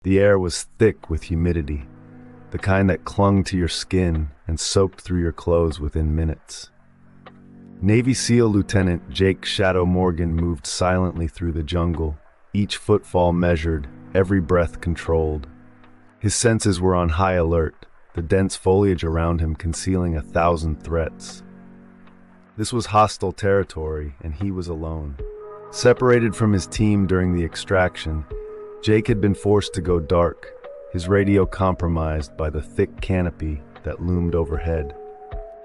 The air was thick with humidity, the kind that clung to your skin and soaked through your clothes within minutes. Navy SEAL Lieutenant Jake Shadow Morgan moved silently through the jungle, each footfall measured, every breath controlled. His senses were on high alert, the dense foliage around him concealing 1,000 threats. This was hostile territory, and he was alone. Separated from his team during the extraction, Jake had been forced to go dark, his radio compromised by the thick canopy that loomed overhead.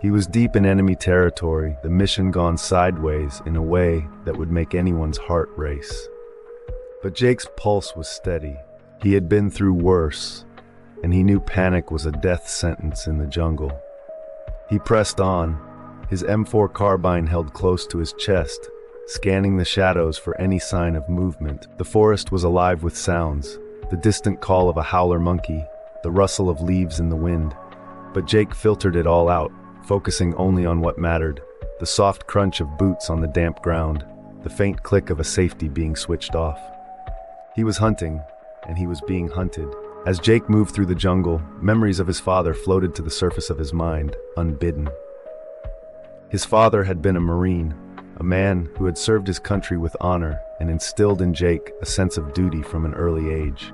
He was deep in enemy territory, the mission gone sideways in a way that would make anyone's heart race. But Jake's pulse was steady. He had been through worse, and he knew panic was a death sentence in the jungle. He pressed on, his M4 carbine held close to his chest, scanning the shadows for any sign of movement. The forest was alive with sounds, the distant call of a howler monkey, the rustle of leaves in the wind. But Jake filtered it all out, focusing only on what mattered, the soft crunch of boots on the damp ground, the faint click of a safety being switched off. He was hunting, and he was being hunted. As Jake moved through the jungle, memories of his father floated to the surface of his mind, unbidden. His father had been a Marine, a man who had served his country with honor and instilled in Jake a sense of duty from an early age.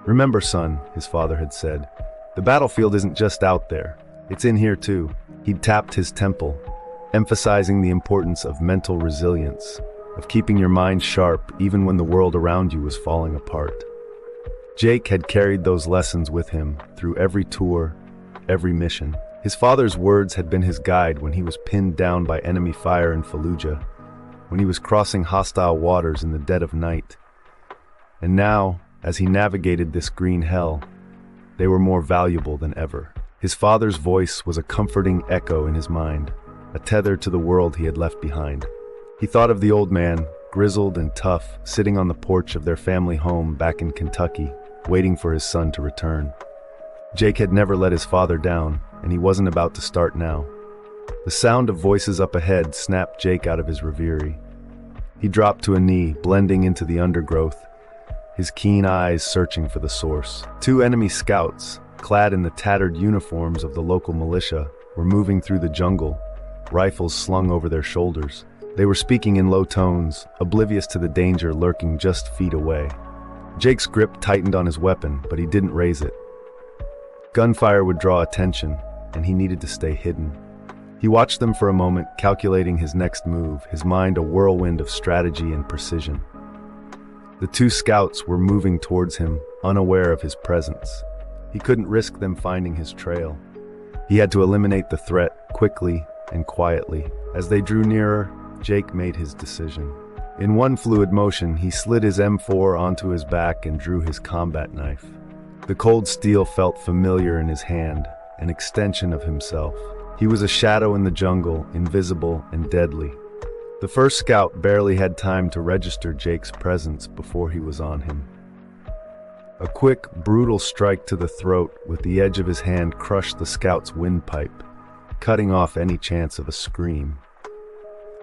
"Remember, son," his father had said, "the battlefield isn't just out there. It's in here too." He'd tapped his temple, emphasizing the importance of mental resilience, of keeping your mind sharp even when the world around you was falling apart. Jake had carried those lessons with him through every tour, every mission. His father's words had been his guide when he was pinned down by enemy fire in Fallujah, when he was crossing hostile waters in the dead of night. And now, as he navigated this green hell, they were more valuable than ever. His father's voice was a comforting echo in his mind, a tether to the world he had left behind. He thought of the old man, grizzled and tough, sitting on the porch of their family home back in Kentucky, waiting for his son to return. Jake had never let his father down, and he wasn't about to start now. The sound of voices up ahead snapped Jake out of his reverie. He dropped to a knee, blending into the undergrowth, his keen eyes searching for the source. 2 enemy scouts, clad in the tattered uniforms of the local militia, were moving through the jungle, rifles slung over their shoulders. They were speaking in low tones, oblivious to the danger lurking just feet away. Jake's grip tightened on his weapon, but he didn't raise it. Gunfire would draw attention, and he needed to stay hidden. He watched them for a moment, calculating his next move, his mind a whirlwind of strategy and precision. The 2 scouts were moving towards him, unaware of his presence. He couldn't risk them finding his trail. He had to eliminate the threat quickly and quietly. As they drew nearer, Jake made his decision. In one fluid motion, he slid his M4 onto his back and drew his combat knife. The cold steel felt familiar in his hand, an extension of himself. He was a shadow in the jungle, invisible and deadly. The first scout barely had time to register Jake's presence before he was on him. A quick, brutal strike to the throat with the edge of his hand crushed the scout's windpipe, cutting off any chance of a scream.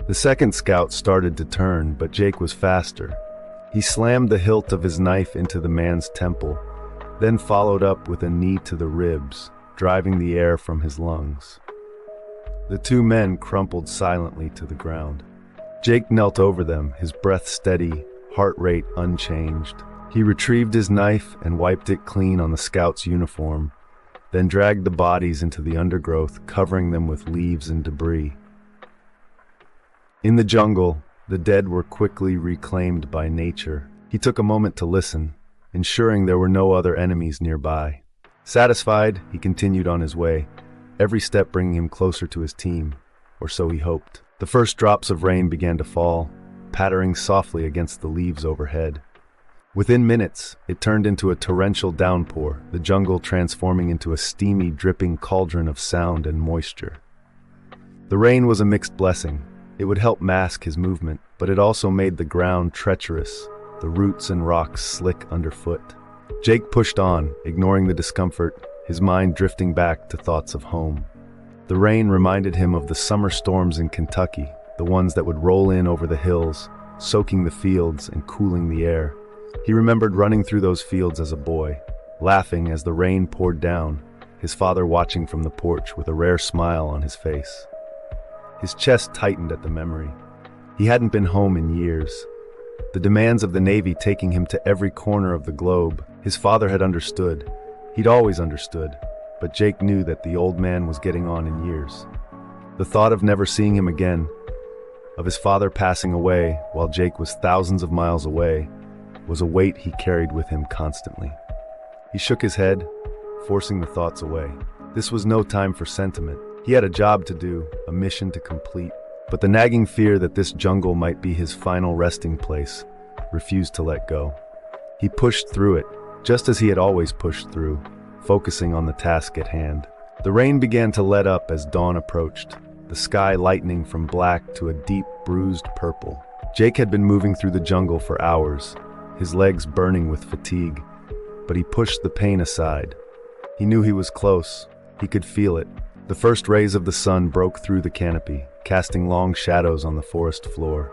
The second scout started to turn, but Jake was faster. He slammed the hilt of his knife into the man's temple, then followed up with a knee to the ribs, driving the air from his lungs. The 2 men crumpled silently to the ground. Jake knelt over them, his breath steady, heart rate unchanged. He retrieved his knife and wiped it clean on the scout's uniform, then dragged the bodies into the undergrowth, covering them with leaves and debris. In the jungle, the dead were quickly reclaimed by nature. He took a moment to listen, ensuring there were no other enemies nearby. Satisfied, he continued on his way, every step bringing him closer to his team, or so he hoped. The first drops of rain began to fall, pattering softly against the leaves overhead. Within minutes, it turned into a torrential downpour, the jungle transforming into a steamy, dripping cauldron of sound and moisture. The rain was a mixed blessing. It would help mask his movement, but it also made the ground treacherous, the roots and rocks slick underfoot. Jake pushed on, ignoring the discomfort, his mind drifting back to thoughts of home. The rain reminded him of the summer storms in Kentucky, the ones that would roll in over the hills, soaking the fields and cooling the air. He remembered running through those fields as a boy, laughing as the rain poured down, his father watching from the porch with a rare smile on his face. His chest tightened at the memory. He hadn't been home in years. The demands of the Navy taking him to every corner of the globe. His father had understood. He'd always understood, but Jake knew that the old man was getting on in years. The thought of never seeing him again, of his father passing away while Jake was thousands of miles away, was a weight he carried with him constantly. He shook his head, forcing the thoughts away. This was no time for sentiment. He had a job to do, a mission to complete. But the nagging fear that this jungle might be his final resting place refused to let go. He pushed through it, just as he had always pushed through, focusing on the task at hand. The rain began to let up as dawn approached, the sky lightening from black to a deep, bruised purple. Jake had been moving through the jungle for hours, his legs burning with fatigue, but he pushed the pain aside. He knew he was close. He could feel it. The first rays of the sun broke through the canopy, casting long shadows on the forest floor.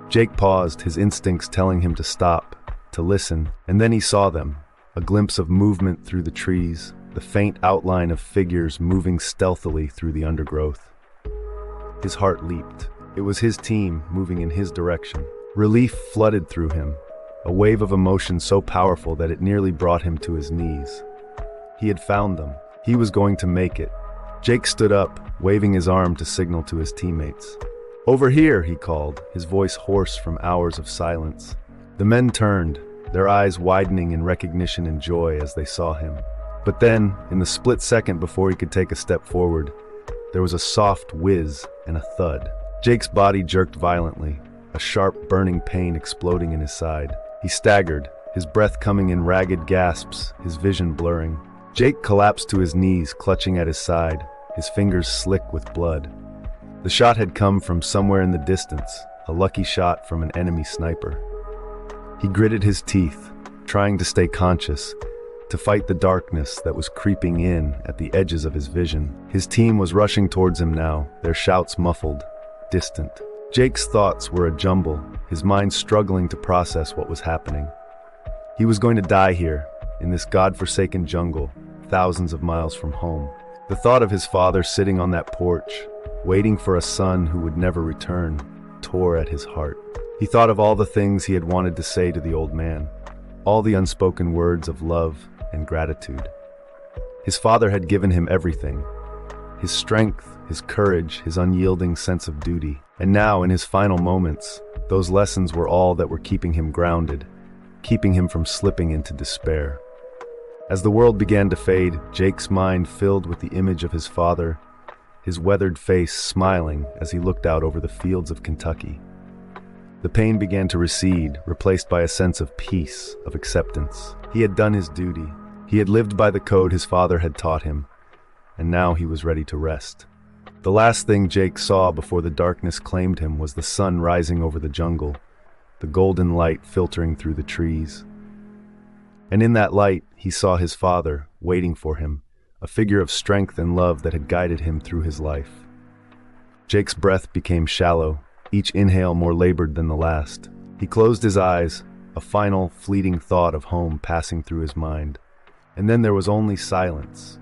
Jake paused, his instincts telling him to stop, to listen, and then he saw them, a glimpse of movement through the trees, the faint outline of figures moving stealthily through the undergrowth. His heart leaped. It was his team moving in his direction. Relief flooded through him, a wave of emotion so powerful that it nearly brought him to his knees. He had found them. He was going to make it. Jake stood up, waving his arm to signal to his teammates. "Over here," he called, his voice hoarse from hours of silence. The men turned, their eyes widening in recognition and joy as they saw him. But then, in the split second before he could take a step forward, there was a soft whiz and a thud. Jake's body jerked violently, a sharp, burning pain exploding in his side. He staggered, his breath coming in ragged gasps, his vision blurring. Jake collapsed to his knees, clutching at his side, his fingers slick with blood. The shot had come from somewhere in the distance, a lucky shot from an enemy sniper. He gritted his teeth, trying to stay conscious, to fight the darkness that was creeping in at the edges of his vision. His team was rushing towards him now, their shouts muffled, distant. Jake's thoughts were a jumble, his mind struggling to process what was happening. He was going to die here, in this godforsaken jungle, thousands of miles from home. The thought of his father sitting on that porch, waiting for a son who would never return, tore at his heart. He thought of all the things he had wanted to say to the old man, all the unspoken words of love and gratitude. His father had given him everything, his strength, his courage, his unyielding sense of duty. And now, in his final moments, those lessons were all that were keeping him grounded, keeping him from slipping into despair. As the world began to fade, Jake's mind filled with the image of his father, his weathered face smiling as he looked out over the fields of Kentucky. The pain began to recede, replaced by a sense of peace, of acceptance. He had done his duty. He had lived by the code his father had taught him, and now he was ready to rest. The last thing Jake saw before the darkness claimed him was the sun rising over the jungle, the golden light filtering through the trees. And in that light, he saw his father, waiting for him, a figure of strength and love that had guided him through his life. Jake's breath became shallow, each inhale more labored than the last. He closed his eyes, a final, fleeting thought of home passing through his mind. And then there was only silence,